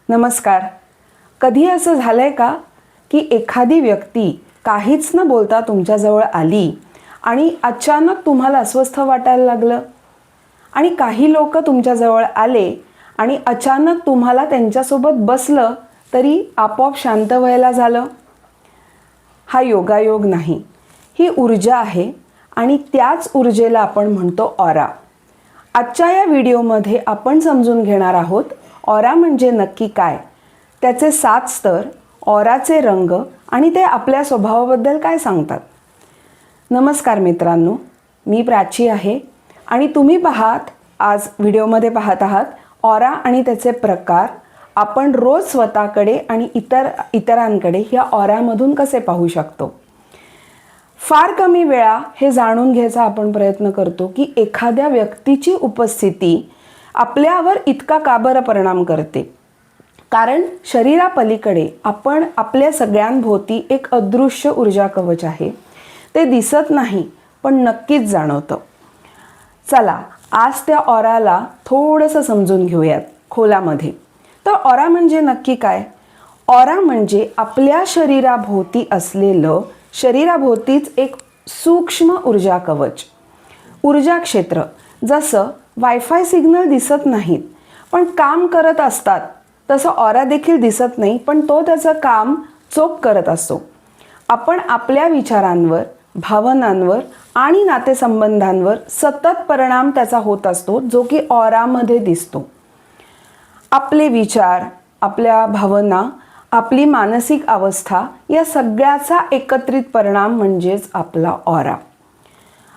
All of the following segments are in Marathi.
नमस्कार. कधी असं झालंय का की एखादी व्यक्ती काहीच न बोलता तुमच्याजवळ आली आणि अचानक तुम्हाला अस्वस्थ वाटायला लागलं आणि काही लोक तुमच्याजवळ आले आणि अचानक तुम्हाला त्यांच्यासोबत बसलं तरी आपोआप शांत व्हायला झालं? हा योगायोग नाही, ही ऊर्जा आहे आणि त्याच ऊर्जेला आपण म्हणतो ऑरा. आजच्या या व्हिडिओमध्ये आपण समजून घेणार आहोत ऑरा म्हणजे नक्की काय, त्याचे 7 स्तर, ऑराचे रंग आणि ते आपल्या स्वभावाबद्दल काय सांगतात. नमस्कार मित्रांनो, मी प्राची आहे आणि तुम्ही आज व्हिडिओमध्ये पाहत आहात ऑरा आणि त्याचे प्रकार. आपण रोज स्वतःकडे आणि इतरांकडे ह्या ऑरामधून कसे पाहू शकतो. फार कमी वेळा हे जाणून घ्यायचा आपण प्रयत्न करतो की एखाद्या व्यक्तीची उपस्थिती आपल्यावर इतका का बरं परिणाम करते. कारण शरीरापलीकडे आपण आपल्या सगळ्यांभोवती एक अदृश्य ऊर्जा कवच आहे. ते दिसत नाही पण नक्कीच जाणवतं. चला आज त्या ऑराला थोडंसं समजून घेऊयात खोलामध्ये. तर ऑरा म्हणजे नक्की काय? ऑरा म्हणजे आपल्या शरीराभोवती असलेलं, शरीराभोवतीच एक सूक्ष्म ऊर्जा कवच, ऊर्जा क्षेत्र. जसं वायफाय सिग्नल दिसत नाहीत पण काम करत असतात, तसं ऑरा देखील दिसत नाही पण तो त्याचं काम चोख करत असतो. आपण आपल्या विचारांवर, भावनांवर आणि नातेसंबंधांवर सतत परिणाम त्याचा होत असतो, जो की ऑरामध्ये दिसतो. आपले विचार, आपल्या भावना, आपली मानसिक अवस्था या सगळ्याचा एकत्रित परिणाम म्हणजेच आपला ऑरा.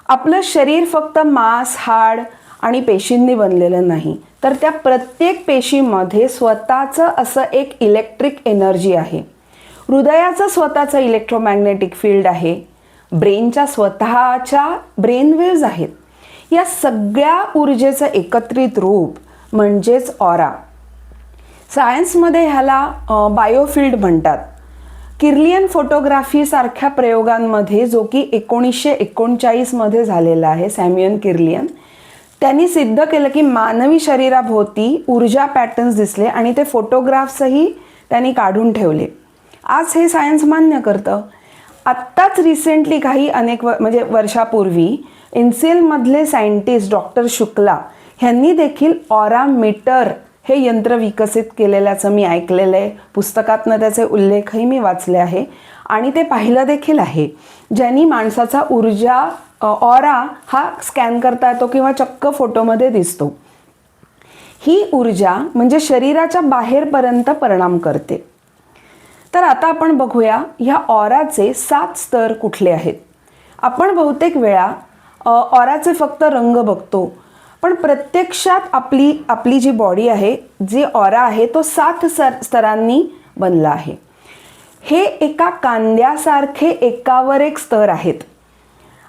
आपलं शरीर फक्त मांस, हाड आणि पेशींनी बनलेलं नाही, तर त्या प्रत्येक पेशीमध्ये स्वतःचं असं एक इलेक्ट्रिक एनर्जी आहे. हृदयाचं स्वतःचं इलेक्ट्रोमॅग्नेटिक फील्ड आहे. ब्रेनच्या स्वतःच्या ब्रेन वेव्ज आहेत. या सगळ्या ऊर्जेचं एकत्रित रूप म्हणजेच ऑरा. सायन्समध्ये ह्याला बायोफिल्ड म्हणतात. किर्लियन फोटोग्राफी सारख्या प्रयोगांमध्ये, जो की 1939 मध्ये झालेला आहे, सॅम्युअल किर्लियन, त्यांनी सिद्ध केलं की मानवी शरीराभोवती ऊर्जा पॅटर्न्स दिसले आणि ते फोटोग्राफ्सही त्यांनी काढून ठेवले. आज हे सायन्स मान्य करतं. आत्ताच रिसेंटली अनेक वर्षापूर्वी इन्सेलमधले सायंटिस्ट डॉक्टर शुक्ला ह्यांनी देखील ऑरा मीटर हे यंत्र विकसित केलेल्याचं मी ऐकलेलं आहे. पुस्तकातनं त्याचे उल्लेखही मी वाचले आहे आणि ते पाहिलं देखील आहे, ज्यांनी माणसाचा ऊर्जा ऑरा हा स्कॅन करता येतो किंवा चक्क फोटोमध्ये दिसतो. ही ऊर्जा म्हणजे शरीराच्या बाहेरपर्यंत परिणाम करते. तर आता आपण बघूया ह्या ऑराचे 7 स्तर कुठले आहेत. आपण बहुतेक वेळा ऑराचे फक्त रंग बघतो, पण प्रत्यक्षात आपली जी बॉडी आहे, जे ऑरा आहे, तो 7 स्तरांनी बनला आहे. हे एका कांद्यासारखे एकावर एक स्तर आहेत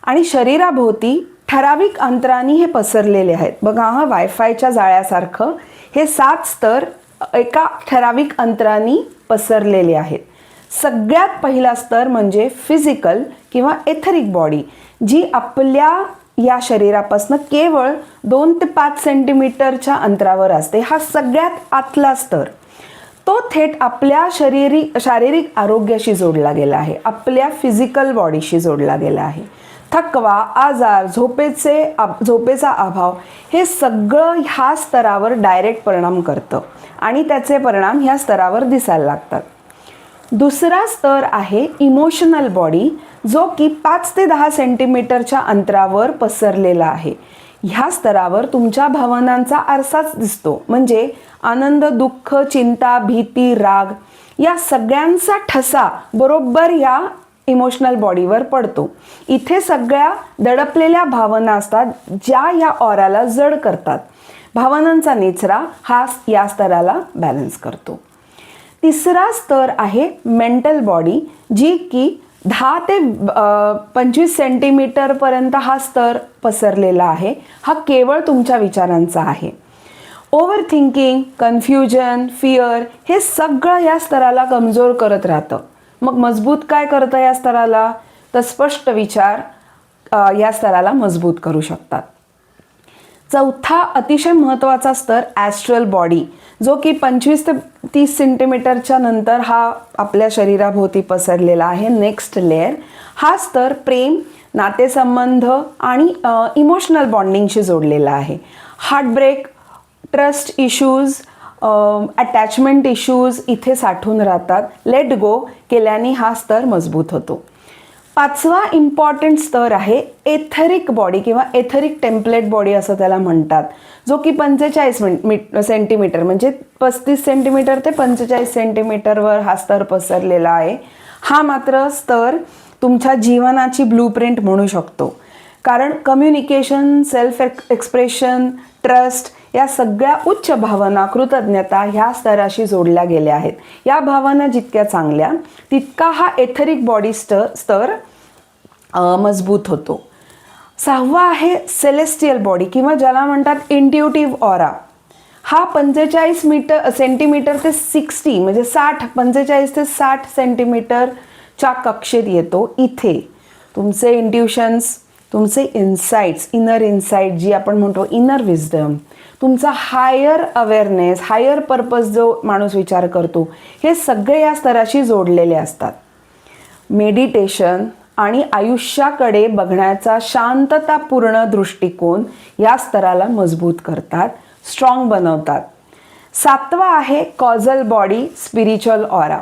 आणि शरीराभोवती ठराविक अंतराने हे पसरलेले आहेत. बघा, हा वायफायच्या जाळ्यासारखं हे 7 स्तर एका ठराविक अंतराने पसरलेले आहेत. सगळ्यात पहिला स्तर म्हणजे फिजिकल किंवा एथरिक बॉडी, जी आपल्या या शरीरापासून केवळ 2 ते 5 सेंटीमीटरच्या अंतरावर असते. हा सगळ्यात आतला स्तर. तो थेट आपल्या शारीरिक आरोग्याशी जोडला गेला आहे, आपल्या फिजिकल बॉडीशी जोडला गेला आहे. थकवा, आजार, झोपेचा अभाव हे सगळं ह्या स्तरावर डायरेक्ट परिणाम करतं आणि त्याचे परिणाम ह्या स्तरावर दिसायला लागतात. दुसरा स्तर आहे इमोशनल बॉडी, जो की 5 ते 10 सेंटीमीटरच्या अंतरावर पसरलेला आहे. ह्या स्तरावर तुमच्या भावनांचा आरसाच दिसतो. म्हणजे आनंद, दुःख, चिंता, भीती, राग या सगळ्यांचा ठसा बरोबर या इमोशनल बॉडीवर पडतो. इथे सगळ्या दडपलेल्या भावना असतात, ज्या ह्या ऑराला जड करतात. भावनांचा निचरा हा या स्तराला बॅलन्स करतो. तिसरा स्तर आहे मेंटल बॉडी, जी की 10 ते 25 सेंटीमीटरपर्यंत हा स्तर पसरलेला आहे. हा केवळ तुमच्या विचारांचा आहे. ओव्हर थिंकिंग, कन्फ्युजन, फिअर हे सगळं या स्तराला कमजोर करत राहतं. मग मजबूत काय करतं या स्तराला? तर स्पष्ट विचार या स्तराला मजबूत करू शकतात. चौथा अतिशय महत्त्वाचा स्तर ॲस्ट्रल बॉडी, जो की 25 ते 30 सेंटीमीटरच्या नंतर हा आपल्या शरीराभोवती पसरलेला आहे. नेक्स्ट लेअर हा स्तर प्रेम, नातेसंबंध आणि इमोशनल बॉन्डिंगशी जोडलेला आहे. Heartbreak, trust issues, attachment issues इथे साठून राहतात. लेट गो केल्याने हा स्तर मजबूत होतो. पाचवा इम्पॉर्टंट स्तर आहे एथरिक बॉडी किंवा एथरिक टेम्पलेट बॉडी असं त्याला म्हणतात, जो की 45 सेंटीमीटर म्हणजे 35 सेंटीमीटर ते 45 सेंटीमीटरवर हा स्तर पसरलेला आहे. हा मात्र स्तर तुमच्या जीवनाची ब्लूप्रिंट म्हणू शकतो, कारण कम्युनिकेशन, सेल्फ एक्सप्रेशन, ट्रस्ट या सगळ्या उच्च भावना, कृतज्ञता ह्या स्तराशी जोडल्या गेल्या आहेत. या भावना जितक्या चांगल्या तितका हा एथरिक बॉडी स्तर मजबूत होतो. सहावा आहे सेलेस्टियल बॉडी किंवा ज्याला म्हणतात इंट्युटिव्ह ऑरा. हा 45 सेंटीमीटर ते 60 म्हणजे 45 ते 60 सेंटीमीटरच्या कक्षेत येतो. इथे तुमचे इंट्युशन्स, तुमचे इन्साइट्स, इनर इन्साइट जी आपण म्हणतो, इनर विजडम, तुमचा हायर अवेअरनेस, हायर पर्पज जो माणूस विचार करतो, हे सगळे या स्तराशी जोडलेले असतात. मेडिटेशन आणि आयुष्याकडे बघण्याचा शांततापूर्ण दृष्टिकोन या स्तराला मजबूत करतात, स्ट्रॉंग बनवतात. सातवा आहे कॉझल बॉडी स्पिरिच्युअल ऑरा,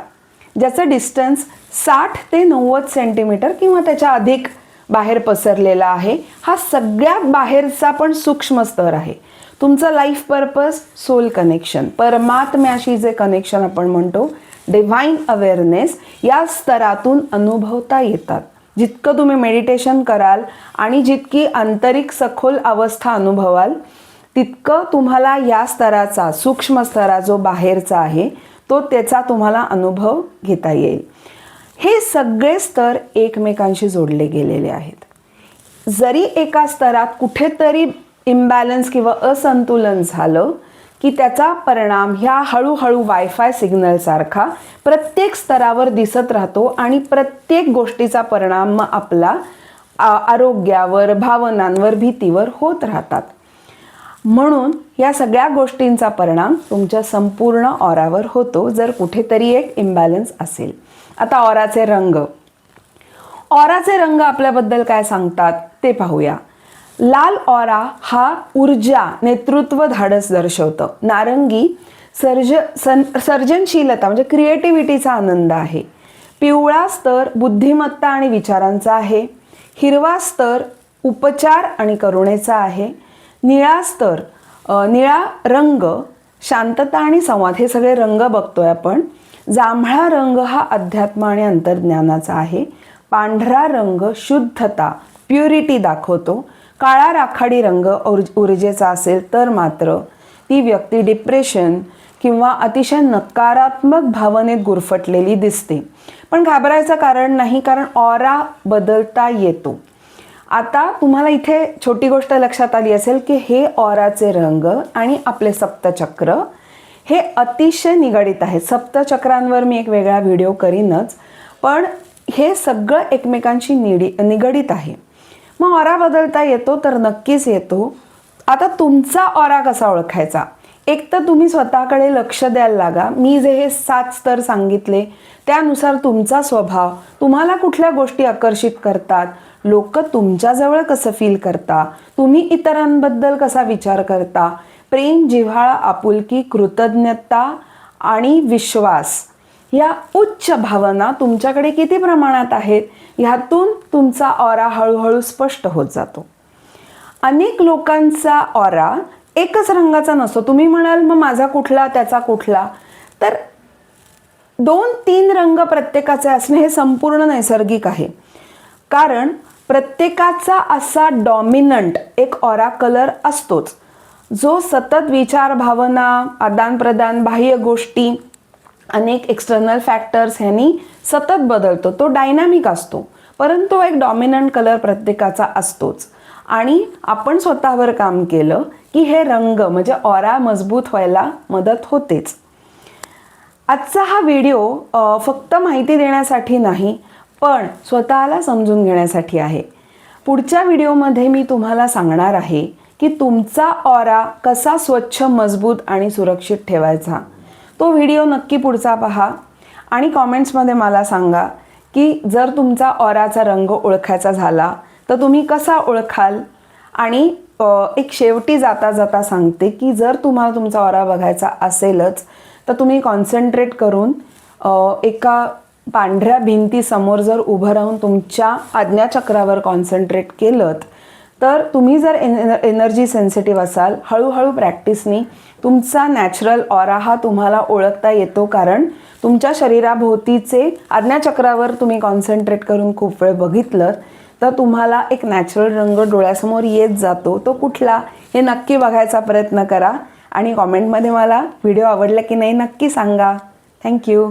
ज्याचं डिस्टन्स 60 ते 90 सेंटीमीटर किंवा त्याच्या अधिक बाहेर पसरलेला आहे. हा सगळ्यात बाहेरचा पण सूक्ष्म स्तर आहे. तुमचं लाईफ पर्पज, सोल कनेक्शन, परमात्म्याशी जे कनेक्शन आपण म्हणतो, डिव्हाइन अवेअरनेस या स्तरातून अनुभवता येतात. जितकं तुम्ही मेडिटेशन कराल आणि जितकी आंतरिक सखोल अवस्था अनुभवाल, तितकं तुम्हाला या स्तराचा, सूक्ष्म स्तरा जो बाहेरचा आहे तो त्याचा तुम्हाला अनुभव घेता येईल. हे सगळे स्तर एकमेकांशी जोडले गेलेले आहेत. जरी एका स्तरात कुठेतरी इम्बॅलन्स किंवा असंतुलन झालं की त्याचा परिणाम ह्या हळूहळू वायफाय सिग्नलसारखा प्रत्येक स्तरावर दिसत राहतो आणि प्रत्येक गोष्टीचा परिणाम मग आपला आरोग्यावर, भावनांवर, भीतीवर होत राहतात. म्हणून या सगळ्या गोष्टींचा परिणाम तुमच्या संपूर्ण ऑरावर होतो जर कुठेतरी एक इम्बॅलन्स असेल. आता ऑराचे रंग. ऑराचे रंग आपल्याबद्दल काय सांगतात ते पाहूया. लाल ऑरा हा ऊर्जा, नेतृत्व, धाडस दर्शवतं. नारंगी सर्जनशीलता म्हणजे क्रिएटिव्हिटीचा आनंद आहे. पिवळा स्तर बुद्धिमत्ता आणि विचारांचा आहे. हिरवा स्तर उपचार आणि करुणेचा आहे. निळा रंग शांतता आणि संवाद, हे सगळे रंग बघतोय आपण. जांभळा रंग हा अध्यात्म आणि अंतर्ज्ञानाचा आहे. पांढरा रंग शुद्धता, प्युरिटी दाखवतो. काळा राखाडी रंग ऊर्जेचा असेल तर मात्र ती व्यक्ती डिप्रेशन किंवा अतिशय नकारात्मक भावनेत गुरफटलेली दिसते. पण घाबरायचं कारण नाही, कारण ऑरा बदलता येतो. आता तुम्हाला इथे छोटी गोष्ट लक्षात आली असेल की हे ऑराचे रंग आणि आपले सप्तचक्र हे अतिशय निगडित आहेत. सप्तचक्रांवर मी एक वेगळा व्हिडिओ करीनच, पण हे सगळं एकमेकांशी निगडित आहे. मग ऑरा बदलता येतो तर नक्कीच येतो. आता तुमचा ऑरा कसा ओळखायचा? एक तर तुम्ही स्वतःकडे लक्ष द्यायला लागा. मी जे हे 7 स्तर सांगितले त्यानुसार तुमचा स्वभाव, तुम्हाला कुठल्या गोष्टी आकर्षित करतात, लोक तुमच्याजवळ कसं फील करता, तुम्ही इतरांबद्दल कसा विचार करता, प्रेम, जिव्हाळा, आपुलकी, कृतज्ञता आणि विश्वास या उच्च भावना तुमच्याकडे किती प्रमाणात आहेत, ह्यातून तुमचा ऑरा हळूहळू स्पष्ट होत जातो. अनेक लोकांचा ऑरा एकच रंगाचा नसतो. तुम्ही म्हणाल मग माझा कुठला, त्याचा कुठला, तर 2-3 रंग प्रत्येकाचे असणे हे संपूर्ण नैसर्गिक आहे. कारण प्रत्येकाचा असा डॉमिनंट एक ऑरा कलर असतोच, जो सतत विचार, भावना, आदानप्रदान, बाह्य गोष्टी, अनेक एक्सटर्नल फॅक्टर्स ह्यांनी सतत बदलतो. तो डायनामिक असतो, परंतु एक डॉमिनंट कलर प्रत्येकाचा असतोच. आणि आपण स्वतःवर काम केलं की हे रंग म्हणजे ऑरा मजबूत व्हायला मदत होतेच. आजचा हा व्हिडिओ फक्त माहिती देण्यासाठी नाही, पण स्वतःला समजून घेण्यासाठी आहे. पुढच्या व्हिडिओमध्ये मी तुम्हाला सांगणार आहे की तुमचा ऑरा कसा स्वच्छ, मजबूत आणि सुरक्षित ठेवायचा. तो व्हिडिओ नक्की पुढचा पहा आणि कॉमेंट्समध्ये मला सांगा की जर तुमचा ऑराचा रंग ओळखायचा झाला तर तुम्ही कसा ओळखाल. आणि एक शेवटी जाता जाता सांगते की जर तुम्हाला तुमचा ऑरा बघायचा असेलच तर तुम्ही कॉन्सन्ट्रेट करून एका पांढऱ्या भिंतीसमोर जर उभं राहून तुमच्या आज्ञाचक्रावर कॉन्सन्ट्रेट केलं तर तुम्ही जर एनर्जी सेन्सिटिव्ह असाल, हळूहळू प्रॅक्टिसनी तुमचा नॅचरल ऑरा हा तुम्हाला ओळखता येतो. कारण तुमच्या शरीराभोवतीचे आज्ञाचक्रावर तुम्ही कॉन्सन्ट्रेट करून खूप वेळ बघितलं तर तुम्हाला एक नॅचरल रंग डोळ्यासमोर येत जातो. तो कुठला हे नक्की बघायचा प्रयत्न करा आणि कॉमेंटमध्ये मला व्हिडिओ आवडला की नाही नक्की सांगा. थँक्यू.